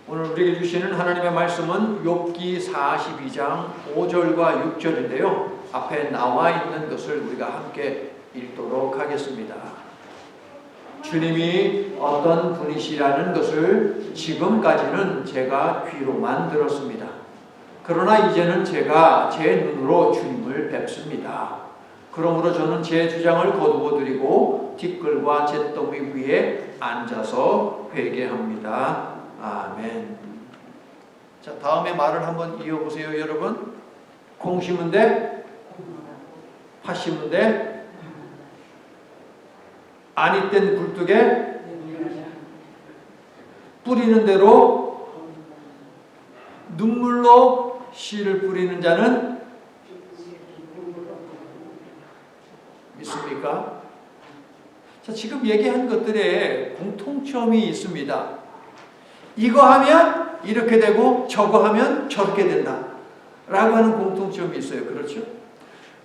오늘 우리에게 주시는 하나님의 말씀은 욥기 42장 5절과 6절인데요. 앞에 나와 있는 것을 우리가 함께 읽도록 하겠습니다. 주님이 어떤 분이시라는 것을 지금까지는 제가 귀로만 들었습니다. 그러나 이제는 제가 제 눈으로 주님을 뵙습니다. 그러므로 저는 제 주장을 거두어 드리고 티끌과 잿더미 위에 앉아서 회개합니다. 아멘. 자, 다음에 말을 한번 이어보세요, 여러분. 콩 심은 데, 팥 심은 데, 아니 땐 굴뚝에 뿌리는 대로 눈물로 씨를 뿌리는 자는 믿습니까? 자, 지금 얘기한 것들에 공통점이 있습니다. 이거 하면 이렇게 되고 저거 하면 저렇게 된다 라고 하는 공통점이 있어요. 그렇죠?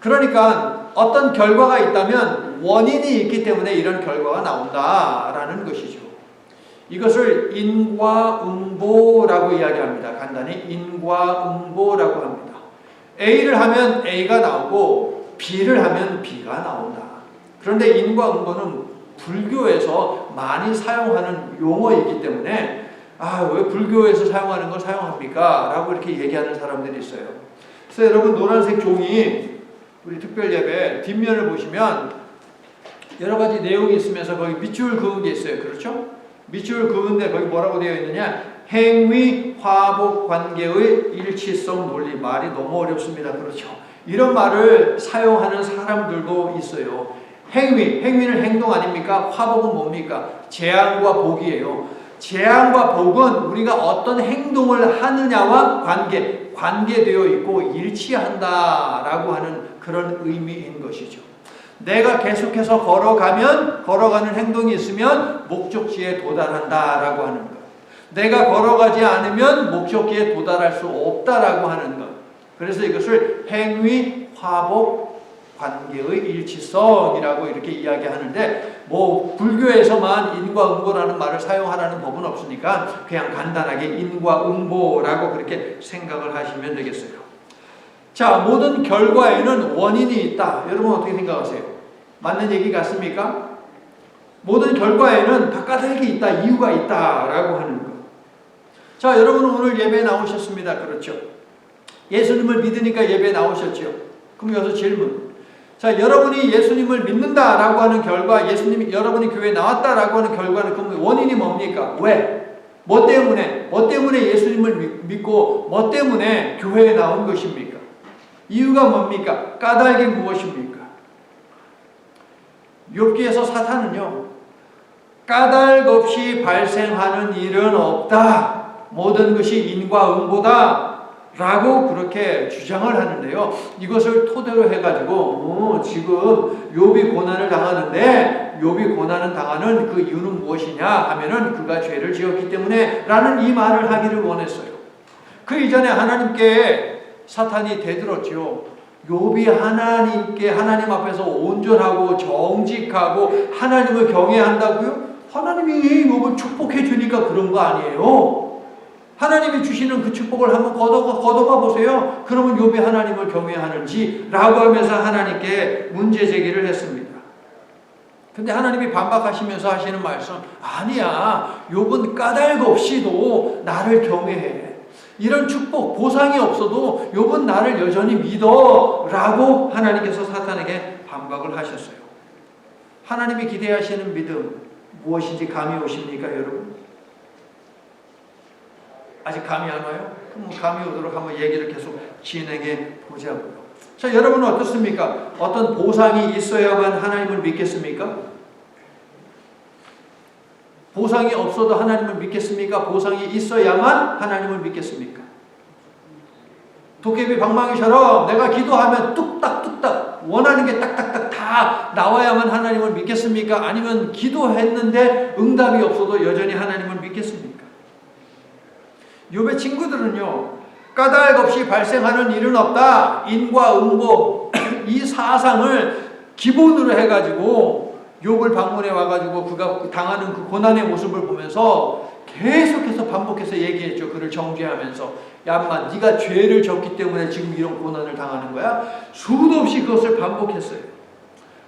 그러니까 어떤 결과가 있다면 원인이 있기 때문에 이런 결과가 나온다라는 것이죠. 이것을 인과응보라고 이야기합니다. 간단히 인과응보라고 합니다. A를 하면 A가 나오고 B를 하면 B가 나온다. 그런데 인과응보는 불교에서 많이 사용하는 용어이기 때문에 왜 불교에서 사용하는 걸 사용합니까? 라고 이렇게 얘기하는 사람들이 있어요. 그래서 여러분 노란색 종이 우리 특별예배 뒷면을 보시면 여러 가지 내용이 있으면서 거기 밑줄 그은 게 있어요. 그렇죠? 밑줄 그은데 거기 뭐라고 되어 있느냐? 행위, 화복, 관계의 일치성 논리. 말이 너무 어렵습니다. 그렇죠? 이런 말을 사용하는 사람들도 있어요. 행위는 행동 아닙니까? 화복은 뭡니까? 재앙과 복이에요. 재앙과 복은 우리가 어떤 행동을 하느냐와 관계되어 있고 일치한다라고 하는 그런 의미인 것이죠. 내가 계속해서 걸어가는 행동이 있으면 목적지에 도달한다라고 하는 것. 내가 걸어가지 않으면 목적지에 도달할 수 없다라고 하는 것. 그래서 이것을 행위, 화복, 관계의 일치성이라고 이렇게 이야기하는데 불교에서만 인과응보라는 말을 사용하라는 법은 없으니까 그냥 간단하게 인과응보라고 그렇게 생각을 하시면 되겠어요. 자, 모든 결과에는 원인이 있다. 여러분 어떻게 생각하세요? 맞는 얘기 같습니까? 모든 결과에는 바깥에 있다, 이유가 있다라고 하는 것. 자, 여러분은 오늘 예배에 나오셨습니다. 그렇죠? 예수님을 믿으니까 예배에 나오셨죠? 그럼 여기서 질문. 자, 여러분이 예수님을 믿는다라고 하는 결과, 여러분이 교회에 나왔다라고 하는 결과는 그럼 원인이 뭡니까? 왜? 뭐 때문에 예수님을 믿고 뭐 때문에 교회에 나온 것입니까? 이유가 뭡니까? 까닭이 무엇입니까? 욥기에서 사탄은요, 까닭 없이 발생하는 일은 없다. 모든 것이 인과응보다. 라고 그렇게 주장을 하는데요. 이것을 토대로 해가지고 지금 욥이 고난을 당하는데 욥이 고난을 당하는 그 이유는 무엇이냐 하면은 그가 죄를 지었기 때문에 라는 이 말을 하기를 원했어요. 그 이전에 하나님께 사탄이 대들었죠. 욥이 하나님 앞에서 온전하고 정직하고 하나님을 경외한다고요? 하나님이 욥을 축복해 주니까 그런 거 아니에요. 하나님이 주시는 그 축복을 한번 걷어가 보세요. 그러면 욥이 하나님을 경외하는지 라고 하면서 하나님께 문제 제기를 했습니다. 근데 하나님이 반박하시면서 하시는 말씀, 아니야, 욥은 까닭 없이도 나를 경외해. 이런 축복, 보상이 없어도 욥은 나를 여전히 믿어 라고 하나님께서 사탄에게 반박을 하셨어요. 하나님이 기대하시는 믿음 무엇인지 감이 오십니까, 여러분? 아직 감이 안 와요? 그럼 감이 오도록 한번 얘기를 계속 진행해 보자고요. 자, 여러분은 어떻습니까? 어떤 보상이 있어야만 하나님을 믿겠습니까? 보상이 없어도 하나님을 믿겠습니까? 보상이 있어야만 하나님을 믿겠습니까? 도깨비 방망이처럼 내가 기도하면 뚝딱뚝딱 원하는 게 딱딱딱 다 나와야만 하나님을 믿겠습니까? 아니면 기도했는데 응답이 없어도 여전히 하나님을 믿겠습니까? 욥의 친구들은요, 까닭 없이 발생하는 일은 없다. 인과응보 이 사상을 기본으로 해가지고 욥을 방문해 와가지고 그가 당하는 그 고난의 모습을 보면서 계속해서 반복해서 얘기했죠. 그를 정죄하면서 야 인마 네가 죄를 졌기 때문에 지금 이런 고난을 당하는 거야. 수도 없이 그것을 반복했어요.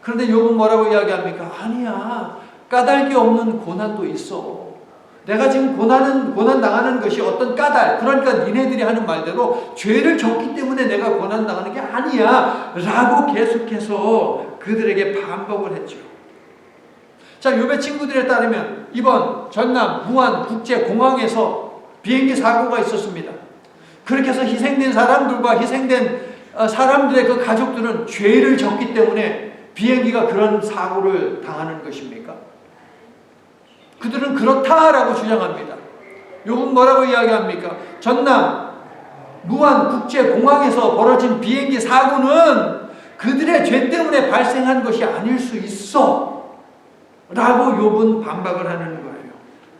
그런데 욥은 뭐라고 이야기합니까? 아니야. 까닭이 없는 고난도 있어. 내가 지금 고난 당하는 것이 어떤 까닭, 그러니까 니네들이 하는 말대로 죄를 졌기 때문에 내가 고난 당하는 게 아니야 라고 계속해서 그들에게 반복을 했죠. 자, 욥의 친구들에 따르면 이번 전남 무안 국제공항에서 비행기 사고가 있었습니다. 그렇게 해서 희생된 사람들과 희생된 사람들의 그 가족들은 죄를 졌기 때문에 비행기가 그런 사고를 당하는 것입니까? 그들은 그렇다라고 주장합니다. 욥은 뭐라고 이야기합니까? 전남 무안 국제공항에서 벌어진 비행기 사고는 그들의 죄 때문에 발생한 것이 아닐 수 있어 라고 욥은 반박을 하는 거예요.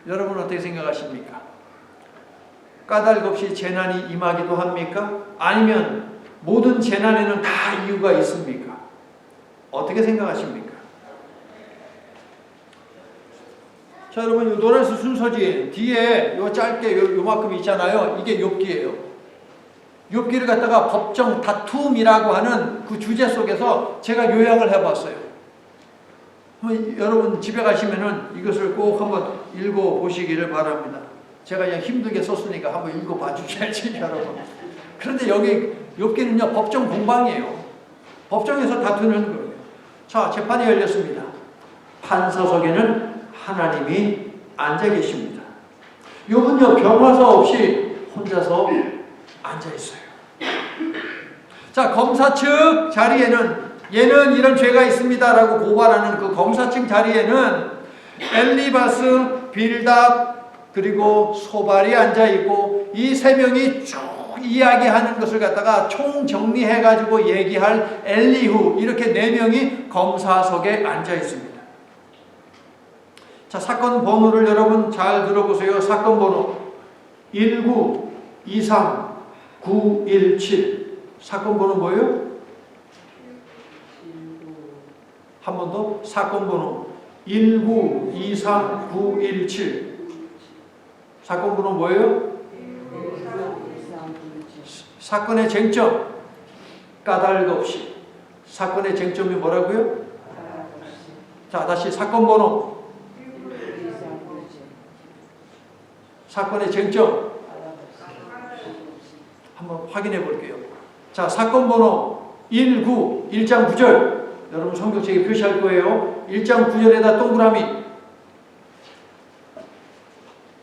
여러분 어떻게 생각하십니까? 까닭 없이 재난이 임하기도 합니까? 아니면 모든 재난에는 다 이유가 있습니까? 어떻게 생각하십니까? 자, 여러분, 이 노란색 순서지 뒤에 요 짧게 요만큼 있잖아요. 이게 욥기예요. 욥기를 갖다가 법정 다툼이라고 하는 그 주제 속에서 제가 요약을 해봤어요. 여러분 집에 가시면은 이것을 꼭 한번 읽어보시기를 바랍니다. 제가 그냥 힘들게 썼으니까 한번 읽어봐 주셔야지, 여러분. 그런데 여기 욥기는요, 법정 공방이에요. 법정에서 다투는 거예요. 자, 재판이 열렸습니다. 판사석에는 하나님이 앉아 계십니다. 욥은요, 변호사 없이 혼자서 앉아 있어요. 자, 검사 측 자리에는 얘는 이런 죄가 있습니다라고 고발하는 그 검사 측 자리에는 엘리바스, 빌닷, 그리고 소발이 앉아 있고 이 세 명이 쭉 이야기하는 것을 갖다가 총 정리해가지고 얘기할 엘리후, 이렇게 네 명이 검사석에 앉아 있습니다. 자, 사건 번호를 여러분 잘 들어보세요. 사건 번호 1923917. 사건 번호 뭐예요? 한 번 더. 사건 번호 1923917. 사건 번호 뭐예요? 사건의 쟁점 까닭 없이. 사건의 쟁점이 뭐라고요? 자, 다시 사건 번호. 사건의 쟁점 한번 확인해 볼게요. 자, 사건 번호 1장 9절. 여러분 성경책에 표시할 거예요. 1장 9절에다 동그라미.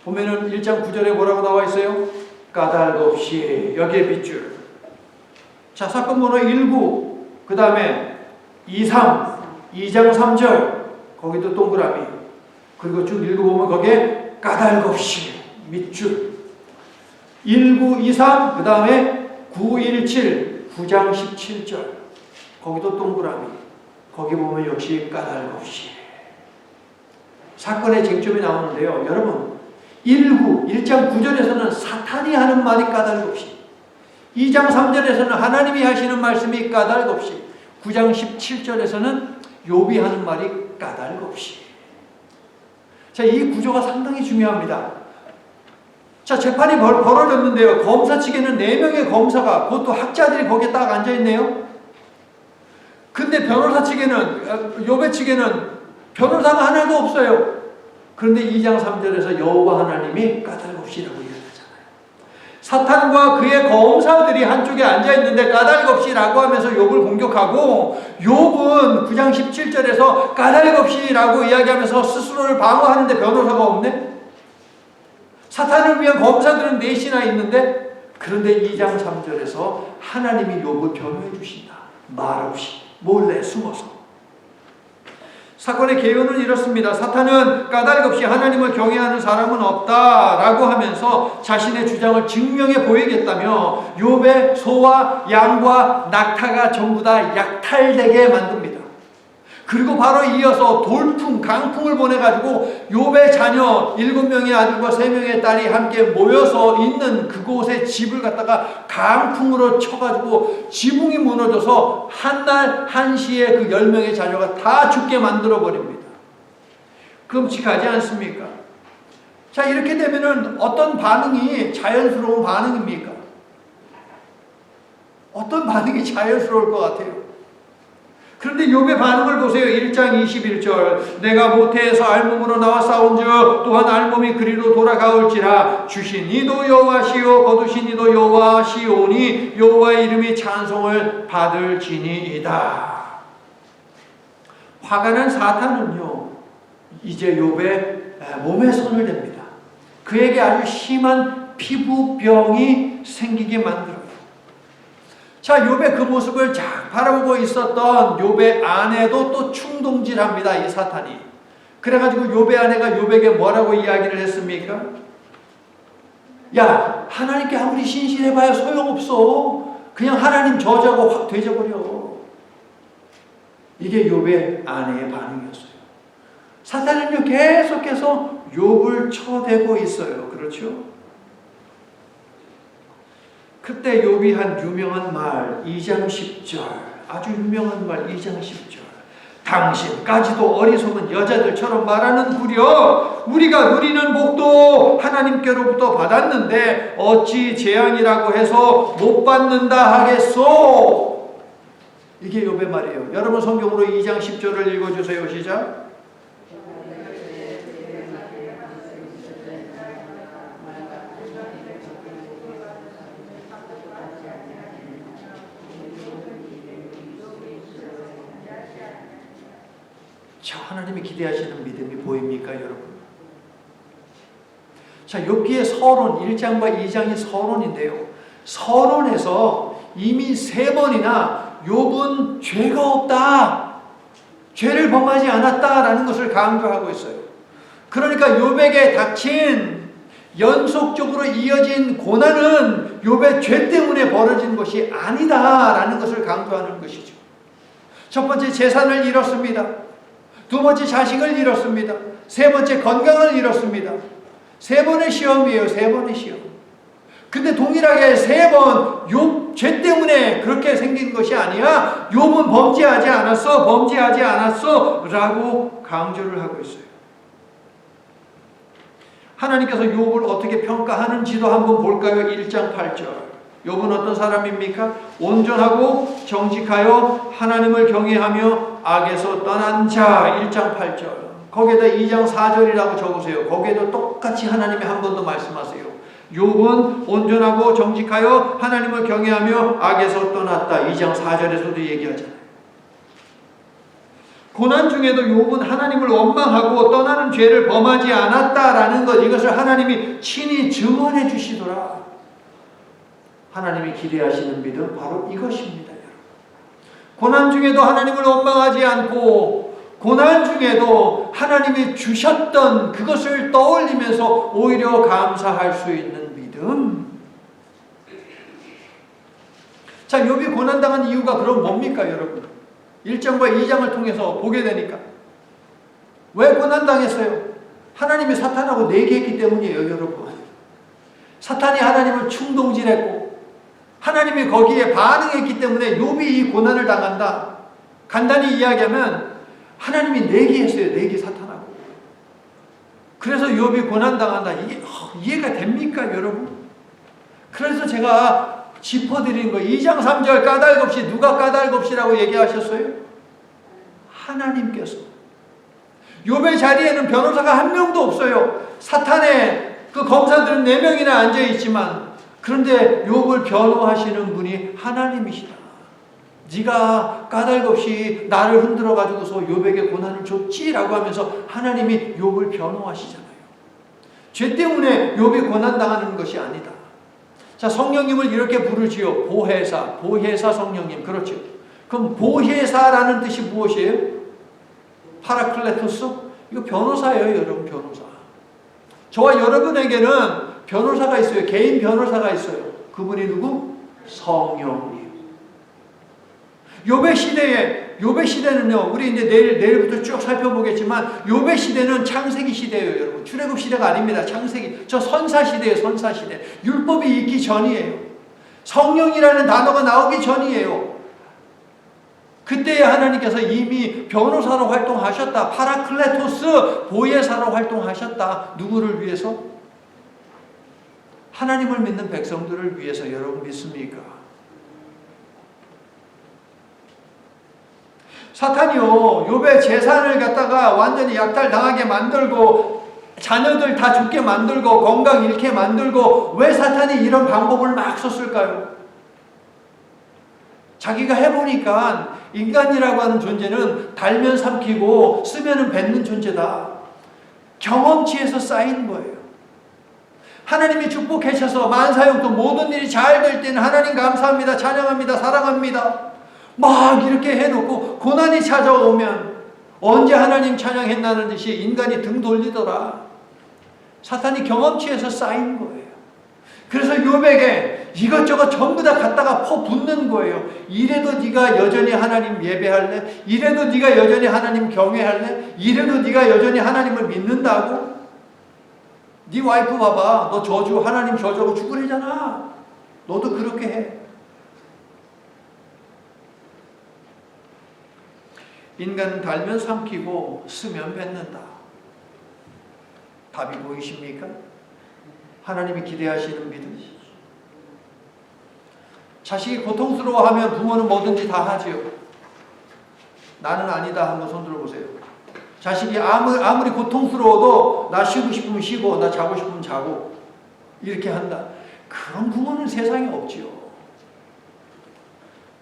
보면은 1장 9절에 뭐라고 나와 있어요? 까닭 없이 여기에 빗줄. 자, 사건 번호 19, 그 다음에 2장 3절, 거기도 동그라미. 그리고 쭉 읽어보면 거기에 까닭 없이 밑줄. 1923, 그 다음에 917, 9장 17절, 거기도 동그라미. 거기 보면 역시 까닭 없이. 사건의 쟁점이 나오는데요. 여러분, 1장 9절에서는 사탄이 하는 말이 까닭 없이, 2장 3절에서는 하나님이 하시는 말씀이 까닭 없이, 9장 17절에서는 욥이 하는 말이 까닭 없이. 자, 이 구조가 상당히 중요합니다. 자, 재판이 벌어졌는데요. 검사 측에는 4명의 검사가, 그것도 학자들이 거기에 딱 앉아있네요. 근데 변호사 측에는, 욥의 측에는 변호사가 하나도 없어요. 그런데 2장 3절에서 여호와 하나님이 까닭 없이라고 이야기하잖아요. 사탄과 그의 검사들이 한쪽에 앉아있는데 까닭 없이라고 하면서 욥을 공격하고, 욥은 9장 17절에서 까닭 없이라고 이야기하면서 스스로를 방어하는데 변호사가 없네? 사탄을 위한 검사들은 넷이나 있는데, 그런데 2장 3절에서 하나님이 욥을 변호해 주신다. 말 없이 몰래 숨어서. 사건의 개요는 이렇습니다. 사탄은 까닭 없이 하나님을 경외하는 사람은 없다라고 하면서 자신의 주장을 증명해 보이겠다며 욥의 소와 양과 낙타가 전부 다 약탈되게 만듭니다. 그리고 바로 이어서 돌풍, 강풍을 보내가지고 욥의 자녀 7명의 아들과 3명의 딸이 함께 모여서 있는 그곳에 집을 갖다가 강풍으로 쳐가지고 지붕이 무너져서 한날 한시에 그 10명의 자녀가 다 죽게 만들어 버립니다. 끔찍하지 않습니까? 자, 이렇게 되면은 어떤 반응이 자연스러운 반응입니까? 어떤 반응이 자연스러울 것 같아요? 그런데 욥의 반응을 보세요. 1장 21절 내가 모태에서 알몸으로 나와 싸운즉 또한 알몸이 그리로 돌아가올지라 주신 이도 여호와시요 거두신 이도 여호와시오니 여호와의 이름이 찬송을 받을지니이다. 화가 난 사탄은요 이제 욥의 몸에 손을 댑니다. 그에게 아주 심한 피부병이 생기게 만들어요. 자, 욥의 그 모습을 쫙 바라보고 있었던 욥의 아내도 또 충동질합니다. 이 사탄이. 그래가지고 욥의 아내가 욥에게 뭐라고 이야기를 했습니까? 야, 하나님께 아무리 신실해봐야 소용없어. 그냥 하나님 저주하고 확 되져버려. 이게 욥의 아내의 반응이었어요. 사탄은요 계속해서 욥을 쳐대고 있어요. 그렇죠? 그때 욥이 한 유명한 말 2장 10절, 아주 유명한 말 2장 10절. 당신까지도 어리석은 여자들처럼 말하는구려. 우리가 누리는 복도 하나님께로부터 받았는데 어찌 재앙이라고 해서 못 받는다 하겠소. 이게 욥의 말이에요. 여러분 성경으로 2장 10절을 읽어주세요. 시작. 자, 하나님이 기대하시는 믿음이 보입니까, 여러분? 자, 욥기의 서론 1장과 2장이 서론인데요. 서론에서 이미 3번이나 욥은 죄가 없다, 죄를 범하지 않았다라는 것을 강조하고 있어요. 그러니까 욥에게 닥친 연속적으로 이어진 고난은 욥의 죄 때문에 벌어진 것이 아니다라는 것을 강조하는 것이죠. 첫 번째, 재산을 잃었습니다. 두 번째, 자식을 잃었습니다. 세 번째, 건강을 잃었습니다. 3번의 시험이에요. 3번의 시험. 근데 동일하게 3번 욥 죄 때문에 그렇게 생긴 것이 아니야. 욥은 범죄하지 않았어 라고 강조를 하고 있어요. 하나님께서 욥을 어떻게 평가하는지도 한번 볼까요? 1장 8절. 욥은 어떤 사람입니까? 온전하고 정직하여 하나님을 경외하며 악에서 떠난 자. 1장 8절. 거기에다 2장 4절이라고 적으세요. 거기에도 똑같이 하나님이 한 번 더 말씀하세요. 욥은 온전하고 정직하여 하나님을 경외하며 악에서 떠났다. 2장 4절에서도 얘기하잖아요. 고난 중에도 욥은 하나님을 원망하고 떠나는 죄를 범하지 않았다라는 것, 이것을 하나님이 친히 증언해 주시더라. 하나님이 기대하시는 믿음 바로 이것입니다. 여러분. 고난 중에도 하나님을 원망하지 않고 고난 중에도 하나님이 주셨던 그것을 떠올리면서 오히려 감사할 수 있는 믿음. 자, 욥이 고난당한 이유가 그럼 뭡니까, 여러분? 1장과 2장을 통해서 보게 되니까. 왜 고난당했어요? 하나님이 사탄하고 내기했기 때문이에요, 여러분. 사탄이 하나님을 충동질했고 하나님이 거기에 반응했기 때문에 욥이 이 고난을 당한다. 간단히 이야기하면 하나님이 내기했어요. 내기, 사탄하고. 그래서 욥이 고난당한다. 이게 이해가 됩니까, 여러분? 그래서 제가 짚어드린 거 2장 3절 까닭없이, 누가 까닭없이라고 얘기하셨어요? 하나님께서. 욥의 자리에는 변호사가 한 명도 없어요. 사탄의 그 검사들은 4명이나 앉아있지만, 그런데 욥을 변호하시는 분이 하나님이시다. 네가 까닭없이 나를 흔들어가지고서 욥에게 고난을 줬지라고 하면서 하나님이 욥을 변호하시잖아요. 죄 때문에 욥이 고난당하는 것이 아니다. 자, 성령님을 이렇게 부르지요. 보혜사, 보혜사 성령님. 그렇죠. 그럼 보혜사라는 뜻이 무엇이에요? 파라클레토스? 이거 변호사예요, 여러분. 변호사. 저와 여러분에게는 변호사가 있어요. 개인 변호사가 있어요. 그분이 누구? 성령님. 욥의 시대는요, 우리 이제 내일부터 쭉 살펴보겠지만, 욥의 시대는 창세기 시대예요, 여러분. 출애굽 시대가 아닙니다. 창세기. 저 선사 시대예요, 선사 시대. 율법이 있기 전이에요. 성령이라는 단어가 나오기 전이에요. 그때에 하나님께서 이미 변호사로 활동하셨다. 파라클레토스 보혜사로 활동하셨다. 누구를 위해서? 하나님을 믿는 백성들을 위해서. 여러분 믿습니까? 사탄이요, 욥의 재산을 갖다가 완전히 약탈당하게 만들고 자녀들 다 죽게 만들고 건강 잃게 만들고, 왜 사탄이 이런 방법을 막 썼을까요? 자기가 해보니까 인간이라고 하는 존재는 달면 삼키고 쓰면은 뱉는 존재다. 경험치에서 쌓인 거예요. 하나님이 축복하셔서 만사형통 모든 일이 잘 될 때는 하나님 감사합니다, 찬양합니다, 사랑합니다 막 이렇게 해놓고, 고난이 찾아오면 언제 하나님 찬양했나는 듯이 인간이 등 돌리더라. 사탄이 경험치에서 쌓인 거예요. 그래서 욥에게 이것저것 전부 다 갖다가 퍼붓는 거예요. 이래도 네가 여전히 하나님 예배할래? 이래도 네가 여전히 하나님 경외할래? 이래도 네가 여전히 하나님을 믿는다고? 네 와이프 봐봐. 너 저주, 하나님 저주하고 죽으래잖아. 너도 그렇게 해. 인간은 달면 삼키고 쓰면 뱉는다. 답이 보이십니까? 하나님이 기대하시는 믿음. 자식이 고통스러워하면 부모는 뭐든지 다 하지요. 나는 아니다. 한번 손 들어보세요. 자식이 아무리 고통스러워도 나 쉬고 싶으면 쉬고 나 자고 싶으면 자고 이렇게 한다. 그런 부모는 세상에 없지요.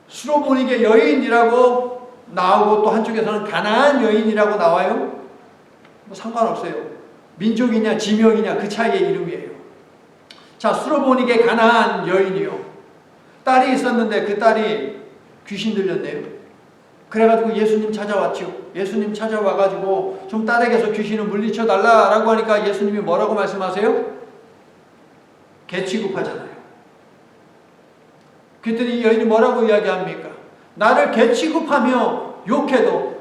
수로보니게 여인이라고 나오고 또 한쪽에서는 가나안 여인이라고 나와요. 뭐 상관없어요. 민족이냐 지명이냐 그 차이의 이름이에요. 자, 수로보니게 가나안 여인이요. 딸이 있었는데 그 딸이 귀신 들렸네요. 그래가지고 예수님 찾아왔죠. 예수님 찾아와가지고 좀 딸에게서 귀신을 물리쳐 달라라고 하니까 예수님이 뭐라고 말씀하세요? 개 취급하잖아요. 그랬더니 이 여인이 뭐라고 이야기합니까? 나를 개 취급하며 욕해도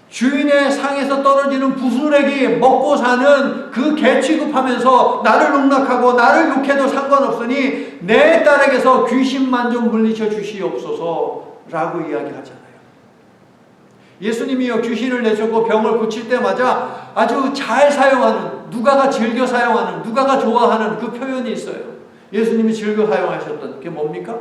주인의 상에서 떨어지는 부스러기 먹고 사는 그 개 취급하면서 나를 농락하고 나를 욕해도 상관없으니 내 딸에게서 귀신만 좀 물리쳐 주시옵소서라고 이야기하잖아요. 예수님이요, 귀신을 내쫓고 병을 고칠 때마다 아주 잘 사용하는, 누가가 즐겨 사용하는, 누가가 좋아하는 그 표현이 있어요. 예수님이 즐겨 사용하셨던 그게 뭡니까?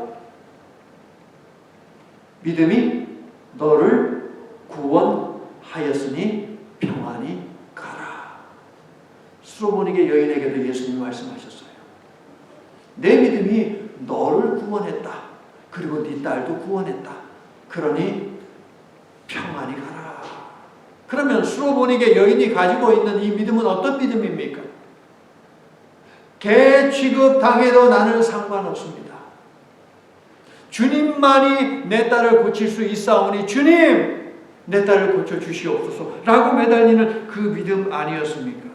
믿음이 너를 구원하였으니 평안히 가라. 수로보니게 여인에게도 예수님이 말씀하셨어요. 내 믿음이 너를 구원했다. 그리고 네 딸도 구원했다. 그러니 평안히 가라. 그러면 수로보니게 여인이 가지고 있는 이 믿음은 어떤 믿음입니까? 개 취급 당해도 나는 상관없습니다. 주님만이 내 딸을 고칠 수 있사오니 주님 내 딸을 고쳐주시옵소서 라고 매달리는 그 믿음 아니었습니까?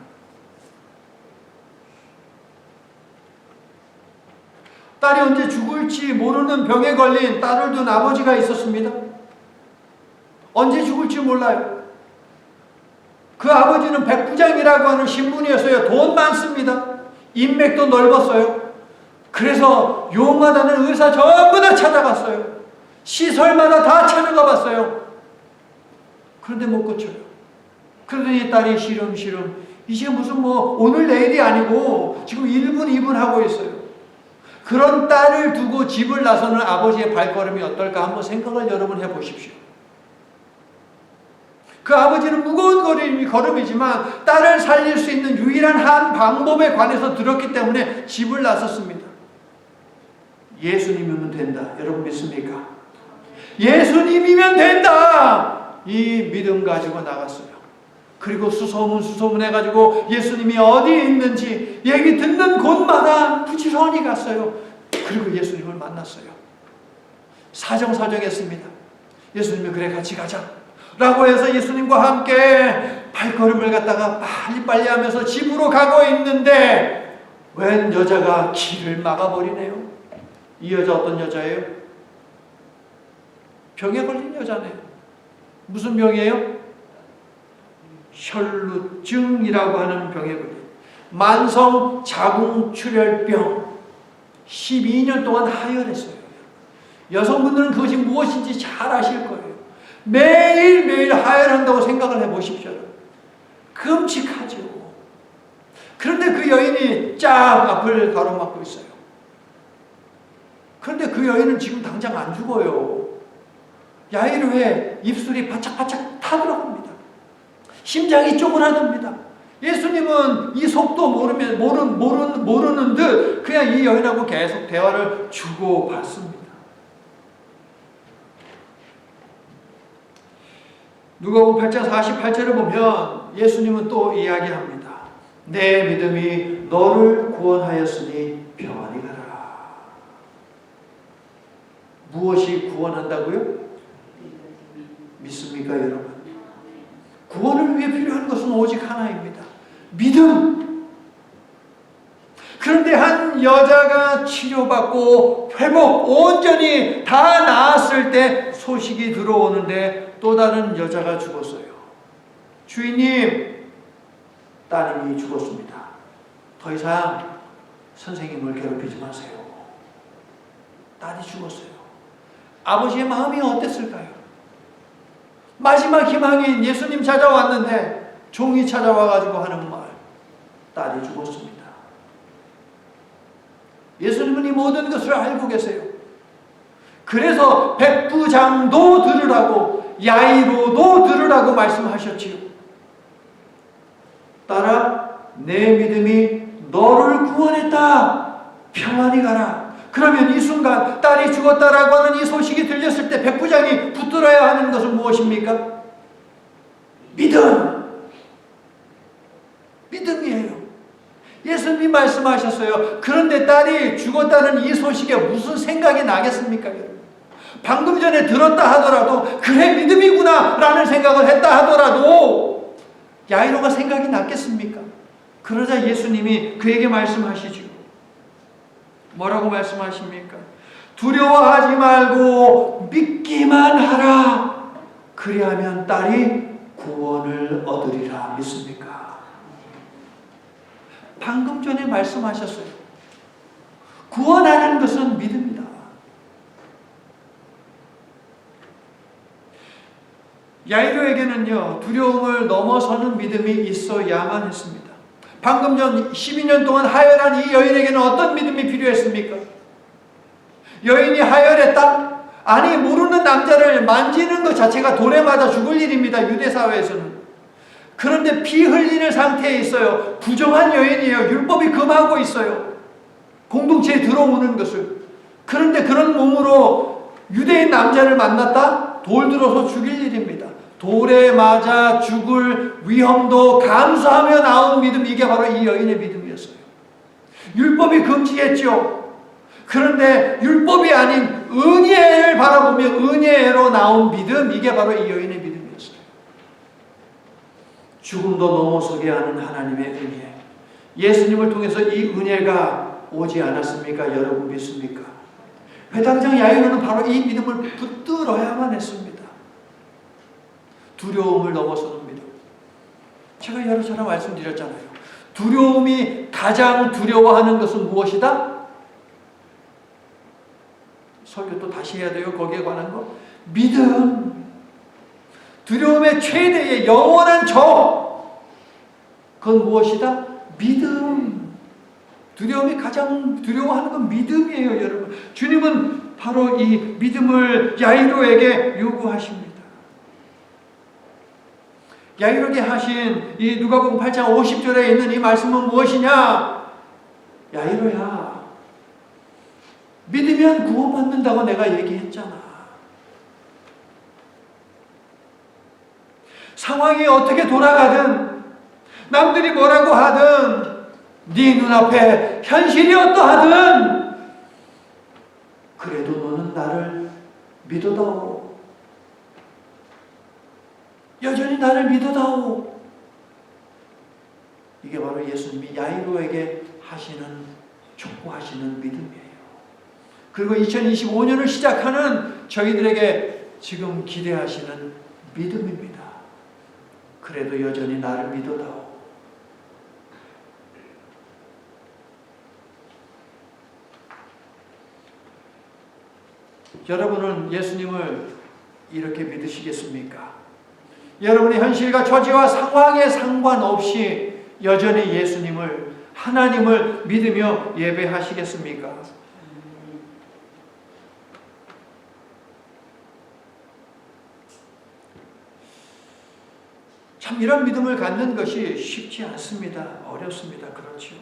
딸이 언제 죽을지 모르는 병에 걸린 딸을 둔 아버지가 있었습니다. 언제 죽을지 몰라요. 그 아버지는 백부장이라고 하는 신분이었어요. 돈 많습니다. 인맥도 넓었어요. 그래서 용마다는 의사 전부 다 찾아갔어요. 시설마다 다 찾아가 봤어요. 그런데 못 고쳐요. 그러더니 딸이 시름시름 이제 무슨 뭐 오늘 내일이 아니고 지금 1분 2분 하고 있어요. 그런 딸을 두고 집을 나서는 아버지의 발걸음이 어떨까 한번 생각을 여러분 해보십시오. 그 아버지는 무거운 걸음이지만 딸을 살릴 수 있는 유일한 한 방법에 관해서 들었기 때문에 집을 나섰습니다. 예수님이면 된다. 여러분 믿습니까? 예수님이면 된다. 이 믿음 가지고 나갔어요. 그리고 수소문 해가지고 예수님이 어디에 있는지 얘기 듣는 곳마다 부지런히 갔어요. 그리고 예수님을 만났어요. 사정사정했습니다. 예수님이 그래 같이 가자 라고 해서 예수님과 함께 발걸음을 갖다가 빨리빨리 하면서 집으로 가고 있는데 웬 여자가 길을 막아버리네요. 이 여자 어떤 여자예요? 병에 걸린 여자네요. 무슨 병이에요? 혈루증이라고 하는 병에 걸린 만성 자궁출혈병. 12년 동안 하혈했어요. 여성분들은 그것이 무엇인지 잘 아실 거예요. 매일매일 하혈한다고 생각을 해보십시오. 끔찍하죠. 그런데 그 여인이 쫙 앞을 가로막고 있어요. 그런데 그 여인은 지금 당장 안 죽어요. 야이로의 입술이 바짝바짝 타들어갑니다. 심장이 쪼그라듭니다. 예수님은 이 속도 모르는 듯 그냥 이 여인하고 계속 대화를 주고받습니다. 누가복음 8장 48절을 보면 예수님은 또 이야기합니다. 내 믿음이 너를 구원하였으니 평안히 가라. 무엇이 구원한다고요? 믿습니까, 여러분? 구원을 위해 필요한 것은 오직 하나입니다. 믿음. 그런데 한 여자가 치료받고 회복 온전히 다 나았을 때 소식이 들어오는데 또 다른 여자가 죽었어요. 주인님, 따님이 죽었습니다. 더 이상 선생님을 괴롭히지 마세요. 딸이 죽었어요. 아버지의 마음이 어땠을까요? 마지막 희망인 예수님 찾아왔는데 종이 찾아와가지고 하는 말, 딸이 죽었습니다. 예수님은 이 모든 것을 알고 계세요. 그래서 백부장도 들으라고, 야이로도 들으라고 말씀하셨지요. 딸아, 내 믿음이 너를 구원했다. 평안히 가라. 그러면 이 순간 딸이 죽었다라고 하는 이 소식이 들렸을 때 백부장이 붙들어야 하는 것은 무엇입니까? 믿음. 믿음이에요. 예수님이 말씀하셨어요. 그런데 딸이 죽었다는 이 소식에 무슨 생각이 나겠습니까? 방금 전에 들었다 하더라도 그래 믿음이구나 라는 생각을 했다 하더라도 야이로가 생각이 났겠습니까? 그러자 예수님이 그에게 말씀하시죠. 뭐라고 말씀하십니까? 두려워하지 말고 믿기만 하라. 그리하면 딸이 구원을 얻으리라. 믿습니까? 방금 전에 말씀하셨어요. 구원하는 것은 믿음이다. 야이로에게는요, 두려움을 넘어서는 믿음이 있어야만 했습니다. 방금 전 12년 동안 하혈한 이 여인에게는 어떤 믿음이 필요했습니까? 여인이 하혈했다? 아니, 모르는 남자를 만지는 것 자체가 돌에 맞아 죽을 일입니다. 유대 사회에서는. 그런데 피 흘리는 상태에 있어요. 부정한 여인이에요. 율법이 금하고 있어요. 공동체에 들어오는 것을. 그런데 그런 몸으로 유대인 남자를 만났다? 돌 들어서 죽일 일입니다. 돌에 맞아 죽을 위험도 감수하며 나온 믿음, 이게 바로 이 여인의 믿음이었어요. 율법이 금지했죠. 그런데 율법이 아닌 은혜를 바라보며 은혜로 나온 믿음, 이게 바로 이 여인의 믿음이었어요. 죽음도 넘어서게 하는 하나님의 은혜. 예수님을 통해서 이 은혜가 오지 않았습니까? 여러분 믿습니까? 회당장 야이로는 바로 이 믿음을 붙들어야만 했습니다. 두려움을 넘어서는 믿음. 제가 여러 차례 말씀드렸잖아요. 두려움이 가장 두려워하는 것은 무엇이다? 설교 또 다시 해야 돼요. 거기에 관한 거. 믿음. 두려움의 최대의 영원한 적. 그건 무엇이다? 믿음. 두려움이 가장 두려워하는 건 믿음이에요, 여러분. 주님은 바로 이 믿음을 야이로에게 요구하십니다. 야이로에게 하신 이 누가복음 8장 50절에 있는 이 말씀은 무엇이냐? 야이로야, 믿으면 구원받는다고 내가 얘기했잖아. 상황이 어떻게 돌아가든 남들이 뭐라고 하든 네 눈앞에 현실이 어떠하든 그래도 너는 나를 믿어다오. 여전히 나를 믿어다오. 이게 바로 예수님이 야이로에게 하시는, 촉구하시는 믿음이에요. 그리고 2025년을 시작하는 저희들에게 지금 기대하시는 믿음입니다. 그래도 여전히 나를 믿어다오. 여러분은 예수님을 이렇게 믿으시겠습니까? 여러분의 현실과 처지와 상황에 상관없이 여전히 예수님을, 하나님을 믿으며 예배하시겠습니까? 참 이런 믿음을 갖는 것이 쉽지 않습니다. 어렵습니다. 그렇죠.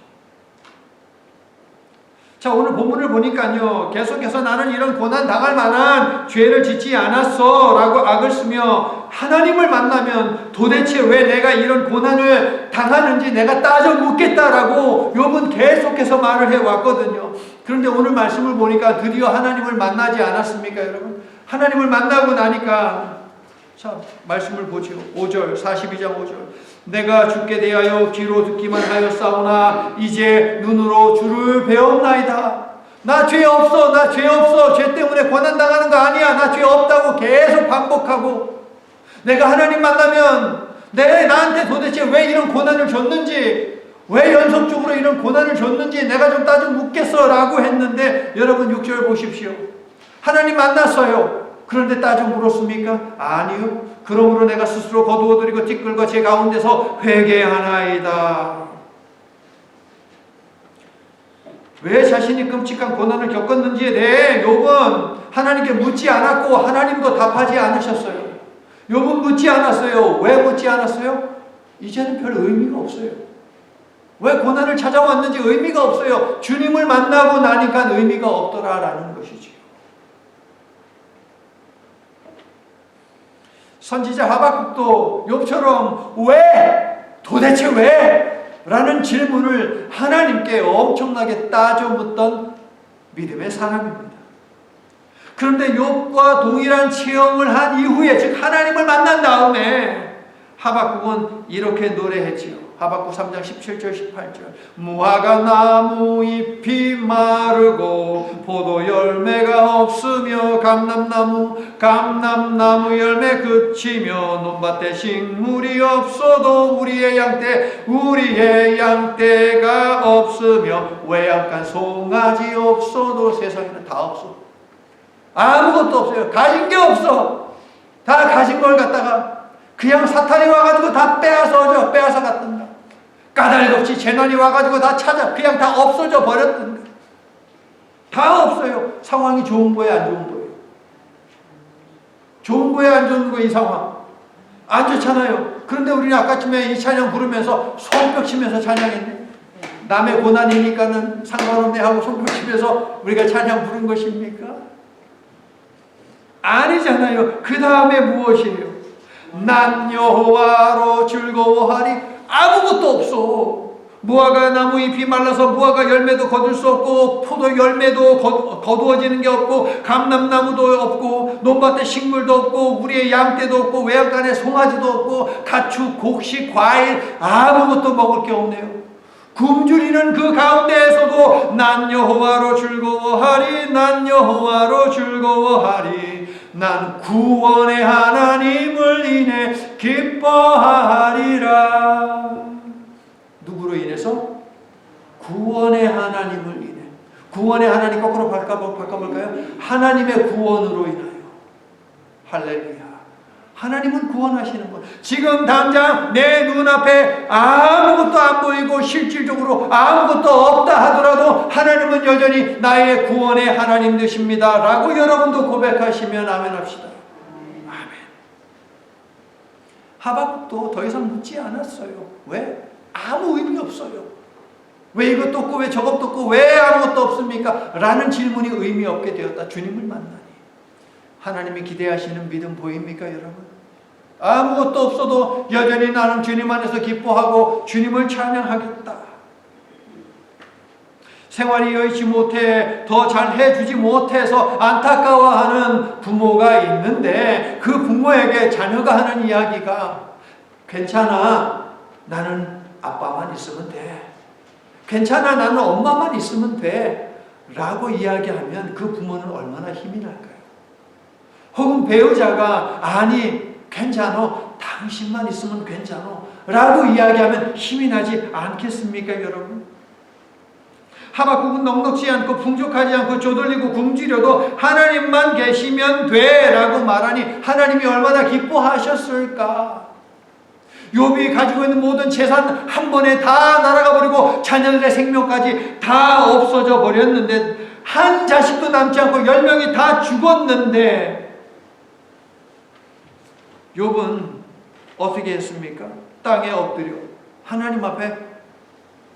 자, 오늘 본문을 보니까요, 계속해서 나는 이런 고난 당할 만한 죄를 짓지 않았어 라고 악을 쓰며 하나님을 만나면 도대체 왜 내가 이런 고난을 당하는지 내가 따져 묻겠다라고 욥은 계속해서 말을 해왔거든요. 그런데 오늘 말씀을 보니까 드디어 하나님을 만나지 않았습니까, 여러분? 하나님을 만나고 나니까, 자, 말씀을 보죠. 5절, 42장 5절. 내가 주께 대하여 귀로 듣기만 하였사오나 이제 눈으로 주를 배웠나이다. 나 죄 없어, 나 죄 없어. 죄 때문에 고난당하는 거 아니야. 나 죄 없다고 계속 반복하고, 내가 하나님 만나면 나한테 도대체 왜 이런 고난을 줬는지, 왜 연속적으로 이런 고난을 줬는지 내가 좀 따져 묻겠어 라고 했는데, 여러분 6절 보십시오. 하나님 만났어요. 그런데 따져 물었습니까? 아니요. 그러므로 내가 스스로 거두어드리고 티끌과 제 가운데서 회개하나이다. 왜 자신이 끔찍한 고난을 겪었는지에 대해 욥은 하나님께 묻지 않았고 하나님도 답하지 않으셨어요. 욥은 묻지 않았어요. 왜 묻지 않았어요? 이제는 별 의미가 없어요. 왜 고난을 찾아왔는지 의미가 없어요. 주님을 만나고 나니까 의미가 없더라라는 것이죠. 선지자 하박국도 욥처럼 왜? 도대체 왜? 라는 질문을 하나님께 엄청나게 따져 묻던 믿음의 사람입니다. 그런데 욥과 동일한 체험을 한 이후에, 즉 하나님을 만난 다음에 하박국은 이렇게 노래했지요. 하박국 3장 17절 18절. 무화과 나무 잎이 마르고 포도 열매가 없으며 감람나무 열매 그치며 논밭에 식물이 없어도 우리의 양떼가 없으며 외양간 송아지 없어도 세상에는 다 없어. 아무것도 없어요. 가진 게 없어. 다 가진 걸 갖다가 그냥 사탄이 와가지고 다 빼앗아 갔던가. 까닭없이 재난이 와가지고 다 그냥 다 없어져 버렸던가. 다 없어요. 상황이 좋은 거예요, 안 좋은 거예요? 좋은 거예요, 안 좋은 거예요, 이 상황? 안 좋잖아요. 그런데 우리는 아까쯤에 이 찬양 부르면서 손뼉 치면서 찬양했네. 남의 고난이니까는 상관없네 하고 손뼉 치면서 우리가 찬양 부른 것입니까? 아니잖아요. 그 다음에 무엇이에요? 난 여호와로 즐거워하리. 아무것도 없어. 무화과 나무 잎이 말라서 무화과 열매도 거둘 수 없고, 포도 열매도 거두어지는 게 없고, 감람나무도 없고, 논밭에 식물도 없고, 우리의 양떼도 없고, 외양간에 송아지도 없고, 가축, 곡식, 과일 아무것도 먹을 게 없네요. 굶주리는 그 가운데에서도 난 여호와로 즐거워하리. 난 여호와로 즐거워하리. 난 구원의 하나님을 인해 기뻐하리라. 누구로 인해서? 구원의 하나님을 인해. 구원의 하나님 거꾸로 바꿔볼까요? 하나님의 구원으로 인하여. 할렐루야. 하나님은 구원하시는 분. 지금 당장 내 눈앞에 아무것도 안 보이고 실질적으로 아무것도 없다 하더라도 하나님은 여전히 나의 구원의 하나님 되십니다 라고 여러분도 고백하시면 아멘 합시다. 아멘. 하박국도 더 이상 묻지 않았어요. 왜? 아무 의미 없어요. 왜 이것도 없고 왜 저것도 없고 왜 아무것도 없습니까? 라는 질문이 의미 없게 되었다. 주님을 만나니. 하나님이 기대하시는 믿음 보입니까, 여러분? 아무것도 없어도 여전히 나는 주님 안에서 기뻐하고 주님을 찬양하겠다. 생활이 여의치 못해, 더 잘 해주지 못해서 안타까워하는 부모가 있는데 그 부모에게 자녀가 하는 이야기가 괜찮아, 나는 아빠만 있으면 돼. 괜찮아, 나는 엄마만 있으면 돼. 라고 이야기하면 그 부모는 얼마나 힘이 날까요? 혹은 배우자가 아니 괜찮아, 당신만 있으면 괜찮아 라고 이야기하면 힘이 나지 않겠습니까, 여러분? 하박국은 넉넉지 않고 풍족하지 않고 쪼들리고 굶주려도 하나님만 계시면 돼 라고 말하니 하나님이 얼마나 기뻐하셨을까. 욥이 가지고 있는 모든 재산 한 번에 다 날아가 버리고 자녀들의 생명까지 다 없어져 버렸는데, 한 자식도 남지 않고 10명이 다 죽었는데 욥은 어떻게 했습니까? 땅에 엎드려 하나님 앞에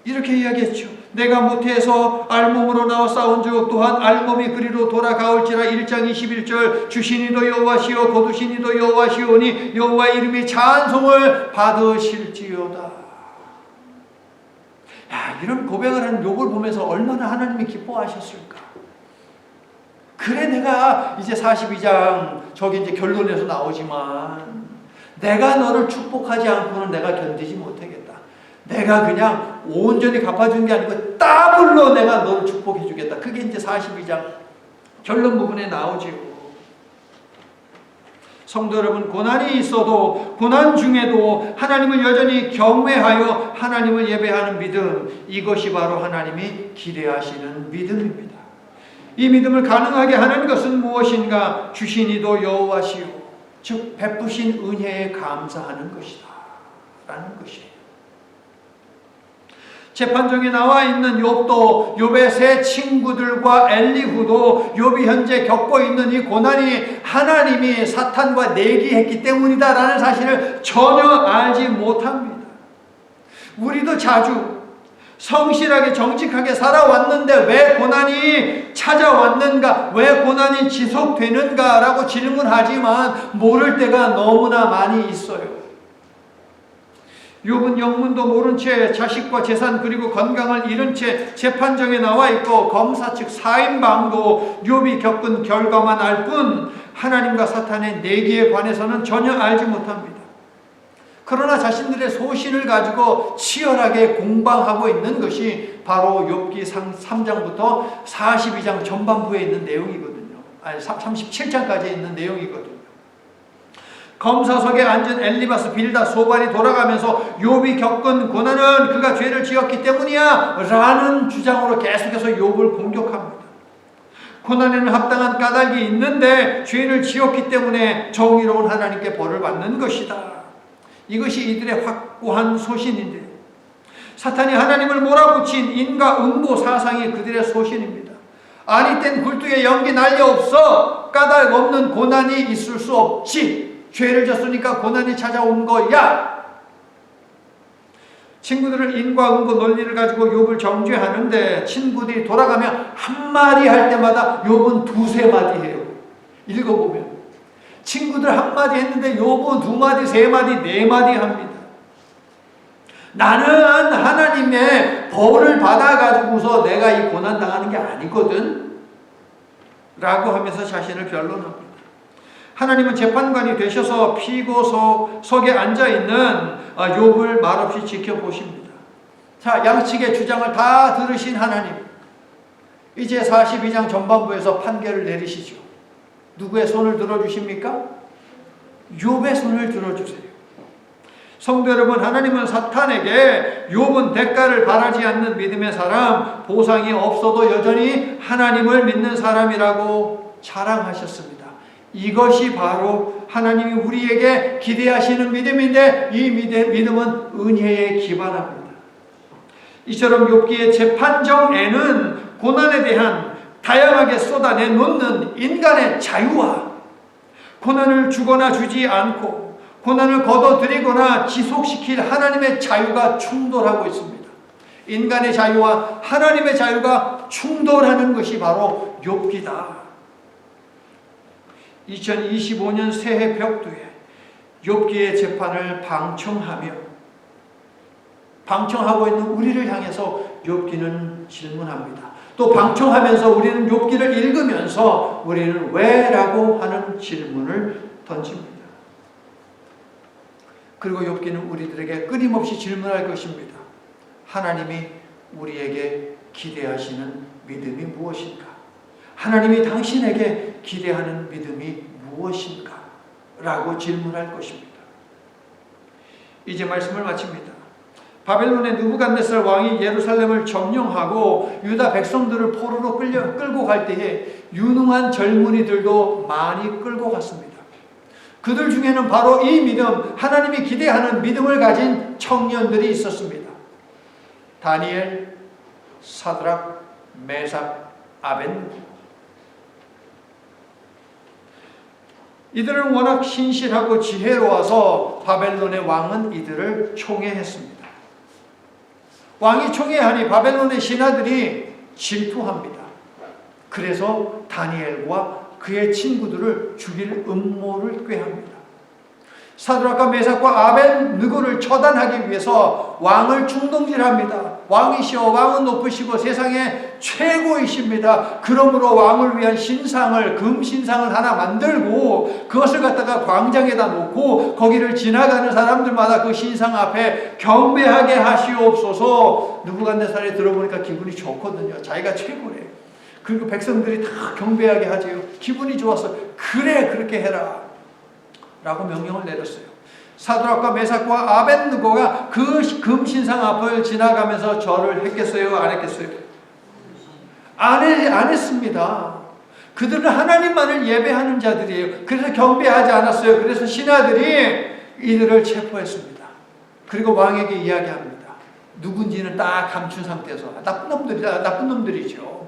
이렇게 이야기했죠. 내가 모태에서 알몸으로 나와 싸운즉 또한 알몸이 그리로 돌아가올지라. 1장 21절 주시니도 여호와시오 거두시니도 여호와시오니 여호와 이름이 찬송을 받으실지어다. 야, 이런 고백을 하는 욥을 보면서 얼마나 하나님이 기뻐하셨을까. 그래, 내가 이제 42장 저기 이제 결론에서 나오지만 내가 너를 축복하지 않고는 내가 견디지 못하겠다. 내가 그냥 온전히 갚아준 게 아니고 더블로 내가 너를 축복해 주겠다. 그게 이제 42장 결론 부분에 나오지요. 성도 여러분, 고난이 있어도 고난 중에도 하나님을 여전히 경외하여 하나님을 예배하는 믿음, 이것이 바로 하나님이 기대하시는 믿음입니다. 이 믿음을 가능하게 하는 것은 무엇인가? 주시니도 여호와시오, 즉 베푸신 은혜에 감사하는 것이다 라는 것이에요. 재판정에 나와 있는 욥도, 욥의 세 친구들과 엘리후도 욥이 현재 겪고 있는 이 고난이 하나님이 사탄과 내기했기 때문이다라는 사실을 전혀 알지 못합니다. 우리도 자주 성실하게 정직하게 살아왔는데 왜 고난이 찾아왔는가, 왜 고난이 지속되는가 라고 질문하지만 모를 때가 너무나 많이 있어요. 욥은 영문도 모른 채 자식과 재산 그리고 건강을 잃은 채 재판정에 나와 있고 검사 측 사임방도 욥이 겪은 결과만 알 뿐 하나님과 사탄의 내기에 관해서는 전혀 알지 못합니다. 그러나 자신들의 소신을 가지고 치열하게 공방하고 있는 것이 바로 욥기 3장부터 42장 전반부에 있는 내용이거든요. 아니 37장까지 있는 내용이거든요. 검사석에 앉은 엘리바스, 빌다, 소발이 돌아가면서 욥이 겪은 고난은 그가 죄를 지었기 때문이야 라는 주장으로 계속해서 욥을 공격합니다. 고난에는 합당한 까닭이 있는데 죄를 지었기 때문에 정의로운 하나님께 벌을 받는 것이다. 이것이 이들의 확고한 소신인데, 사탄이 하나님을 몰아붙인 인과응보 사상이 그들의 소신입니다. 아니 땐 굴뚝에 연기 날려 없어. 까닭 없는 고난이 있을 수 없지. 죄를 졌으니까 고난이 찾아온 거야. 친구들은 인과응보 논리를 가지고 욥을 정죄하는데 친구들이 돌아가면 한마디 할 때마다 욥은 두세 마디 해요. 읽어보면 친구들 한마디 했는데 욥은 두 마디, 세 마디, 네 마디 합니다. 나는 하나님의 벌을 받아가지고서 내가 이 고난 당하는 게 아니거든 라고 하면서 자신을 변론합니다. 하나님은 재판관이 되셔서 피고석에 앉아있는 욥을 말없이 지켜보십니다. 자, 양측의 주장을 다 들으신 하나님, 이제 42장 전반부에서 판결을 내리시죠. 누구의 손을 들어주십니까? 욥의 손을 들어주세요. 성도 여러분, 하나님은 사탄에게 욥은 대가를 바라지 않는 믿음의 사람, 보상이 없어도 여전히 하나님을 믿는 사람이라고 자랑하셨습니다. 이것이 바로 하나님이 우리에게 기대하시는 믿음인데, 이 믿음은 은혜에 기반합니다. 이처럼 욥기의 재판정에는 고난에 대한 다양하게 쏟아내놓는 인간의 자유와 고난을 주거나 주지 않고 고난을 거둬들이거나 지속시킬 하나님의 자유가 충돌하고 있습니다. 인간의 자유와 하나님의 자유가 충돌하는 것이 바로 욥기다. 2025년 새해 벽두에 욥기의 재판을 방청하고 있는 우리를 향해서 욥기는 질문합니다. 또 방청하면서 우리는 욥기를 읽으면서 우리는 왜? 라고 하는 질문을 던집니다. 그리고 욥기는 우리들에게 끊임없이 질문할 것입니다. 하나님이 우리에게 기대하시는 믿음이 무엇인가? 하나님이 당신에게 기대하는 믿음이 무엇인가? 라고 질문할 것입니다. 이제 말씀을 마칩니다. 바벨론의 느부갓네살 왕이 예루살렘을 점령하고 유다 백성들을 포로로 끌고 갈 때에 유능한 젊은이들도 많이 끌고 갔습니다. 그들 중에는 바로 이 믿음, 하나님이 기대하는 믿음을 가진 청년들이 있었습니다. 다니엘, 사드락, 메삭, 아벤느고. 이들은 워낙 신실하고 지혜로워서 바벨론의 왕은 이들을 총애했습니다. 왕이 총애하니 바벨론의 신하들이 질투합니다. 그래서 다니엘과 그의 친구들을 죽일 음모를 꾀합니다. 사드락과 메삭과 아벤느고를 처단하기 위해서 왕을 충동질합니다. 왕이시여, 왕은 높으시고 세상에 최고이십니다. 그러므로 왕을 위한 신상을, 금신상을 하나 만들고 그것을 갖다가 광장에다 놓고 거기를 지나가는 사람들마다 그 신상 앞에 경배하게 하시옵소서. 느부갓네살이 들어보니까 기분이 좋거든요. 자기가 최고래. 그리고 백성들이 다 경배하게 하지요. 기분이 좋았어요. 그래, 그렇게 해라 라고 명령을 내렸어요. 사드락과 메삭과 아벤느고가 그 금신상 앞을 지나가면서 절을 했겠어요? 안 했겠어요? 안 했습니다. 그들은 하나님만을 예배하는 자들이에요. 그래서 경배하지 않았어요. 그래서 신하들이 이들을 체포했습니다. 그리고 왕에게 이야기합니다. 누군지는 딱 감춘 상태에서. 나쁜 놈들이죠.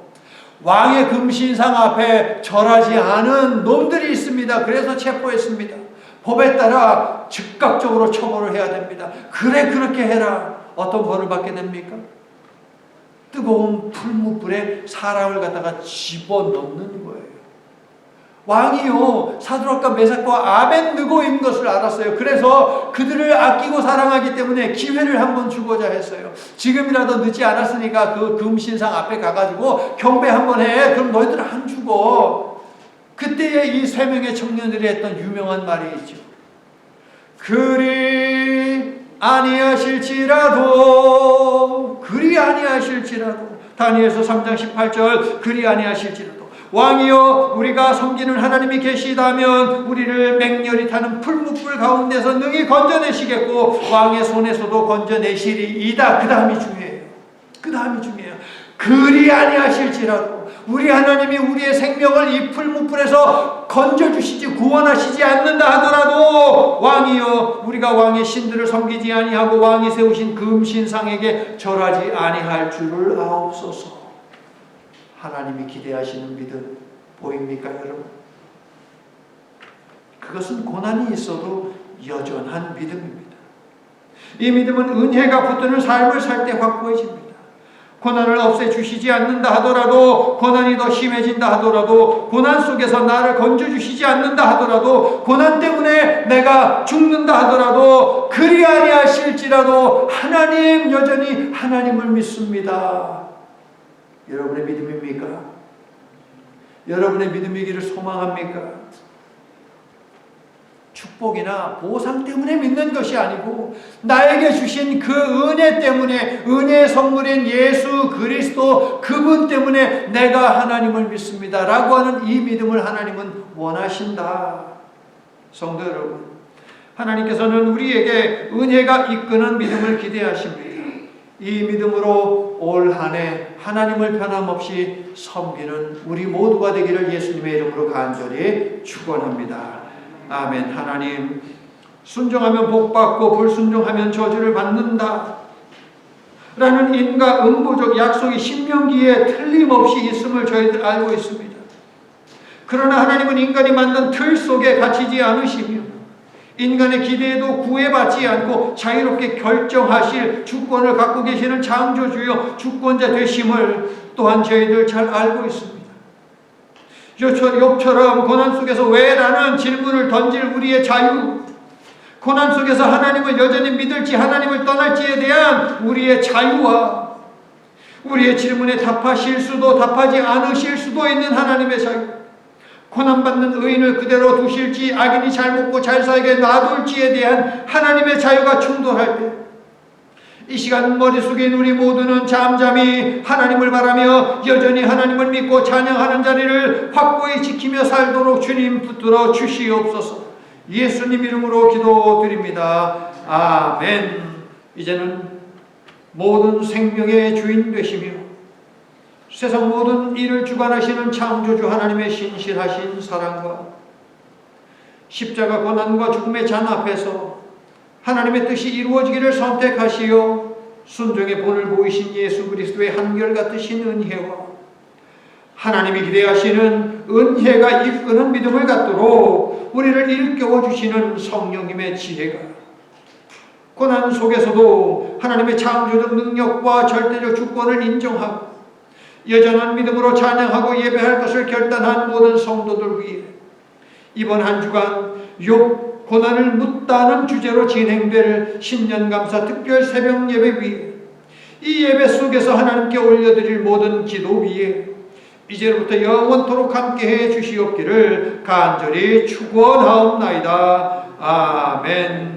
왕의 금신상 앞에 절하지 않은 놈들이 있습니다. 그래서 체포했습니다. 법에 따라 즉각적으로 처벌을 해야 됩니다. 그래, 그렇게 해라. 어떤 벌을 받게 됩니까? 뜨거운 풀무불에 사람을 갖다가 집어넣는 거예요. 왕이요, 사드락과 메삭과 아벤느고인 것을 알았어요. 그래서 그들을 아끼고 사랑하기 때문에 기회를 한번 주고자 했어요. 지금이라도 늦지 않았으니까 그 금신상 앞에 가가지고 경배 한번 해. 그럼 너희들 안 죽어. 그때에 이 세 명의 청년들이 했던 유명한 말이 있죠. 그리 아니하실지라도 다니엘서 3장 18절 그리 아니하실지라도 왕이여, 우리가 섬기는 하나님이 계시다면 우리를 맹렬히 타는 풀무불 가운데서 능히 건져내시겠고 왕의 손에서도 건져내시리이다. 그 다음이 중요해요. 그리 아니하실지라도, 우리 하나님이 우리의 생명을 이 풀무불에서 건져주시지 구원하시지 않는다 하더라도 왕이여, 우리가 왕의 신들을 섬기지 아니하고 왕이 세우신 금신상에게 절하지 아니할 줄을 아옵소서. 하나님이 기대하시는 믿음 보입니까, 여러분? 그것은 고난이 있어도 여전한 믿음입니다. 이 믿음은 은혜가 붙드는 삶을 살 때 확고해집니다. 고난을 없애주시지 않는다 하더라도, 고난이 더 심해진다 하더라도, 고난 속에서 나를 건져주시지 않는다 하더라도, 고난 때문에 내가 죽는다 하더라도, 그리 아니하실지라도 하나님, 여전히 하나님을 믿습니다. 여러분의 믿음입니까? 여러분의 믿음이기를 소망합니까? 축복이나 보상 때문에 믿는 것이 아니고 나에게 주신 그 은혜 때문에, 은혜의 선물인 예수 그리스도 그분 때문에 내가 하나님을 믿습니다 라고 하는 이 믿음을 하나님은 원하신다. 성도 여러분, 하나님께서는 우리에게 은혜가 이끄는 믿음을 기대하십니다. 이 믿음으로 올 한 해 하나님을 변함없이 섬기는 우리 모두가 되기를 예수님의 이름으로 간절히 축원합니다. 아멘. 하나님, 순종하면 복받고 불순종하면 저주를 받는다 라는 인과 응보적 약속이 신명기에 틀림없이 있음을 저희들 알고 있습니다. 그러나 하나님은 인간이 만든 틀 속에 갇히지 않으시며 인간의 기대에도 구애받지 않고 자유롭게 결정하실 주권을 갖고 계시는 창조주요 주권자 되심을 또한 저희들 잘 알고 있습니다. 욥처럼 고난 속에서 왜? 라는 질문을 던질 우리의 자유, 고난 속에서 하나님을 여전히 믿을지 하나님을 떠날지에 대한 우리의 자유와 우리의 질문에 답하실 수도 답하지 않으실 수도 있는 하나님의 자유, 고난받는 의인을 그대로 두실지 악인이 잘 먹고 잘 살게 놔둘지에 대한 하나님의 자유가 충돌할 때 이 시간 머릿속에 있는 우리 모두는 잠잠히 하나님을 바라며 여전히 하나님을 믿고 찬양하는 자리를 확고히 지키며 살도록 주님 붙들어 주시옵소서. 예수님 이름으로 기도드립니다. 아멘. 이제는 모든 생명의 주인 되시며 세상 모든 일을 주관하시는 창조주 하나님의 신실하신 사랑과 십자가 고난과 죽음의 잔 앞에서 하나님의 뜻이 이루어지기를 선택하시어 순종의 본을 보이신 예수 그리스도의 한결같으신 은혜와 하나님이 기대하시는 은혜가 이끄는 믿음을 갖도록 우리를 일깨워 주시는 성령님의 지혜가 고난 속에서도 하나님의 창조적 능력과 절대적 주권을 인정하고 여전한 믿음으로 찬양하고 예배할 것을 결단한 모든 성도들 위해 이번 한 주간 욥 고난을 묻다는 주제로 진행될 신년감사 특별 새벽 예배 위에 이 예배 속에서 하나님께 올려드릴 모든 기도 위에 이제부터 영원토록 함께해 주시옵기를 간절히 축원하옵나이다. 아멘.